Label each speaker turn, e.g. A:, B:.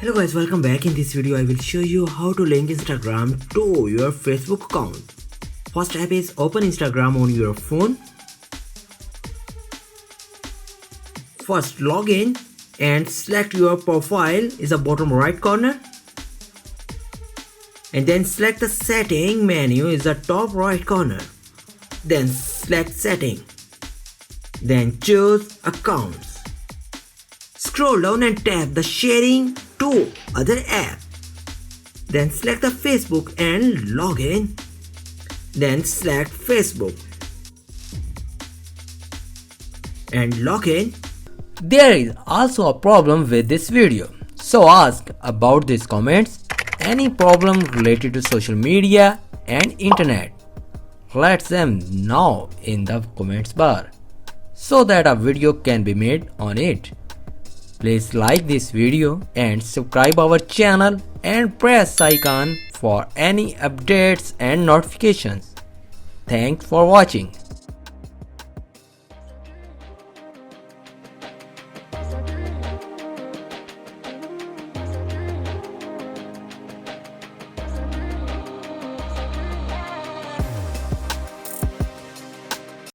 A: Hello guys, welcome back. In this video I will show you how to link Instagram to your Facebook account. First step is open Instagram on your phone. First log in and select your profile in the bottom right corner. And then select the setting menu in the top right corner. Then select setting. Then choose accounts. Scroll down and tap the sharing to other app. Then select the Facebook and log in. Then select Facebook and log in.
B: There is also a problem with this video, so ask about these comments any problem related to social media and internet. Let them know in the comments bar so that a video can be made on it. Please like this video and subscribe our channel and press icon for any updates and notifications. Thanks for watching.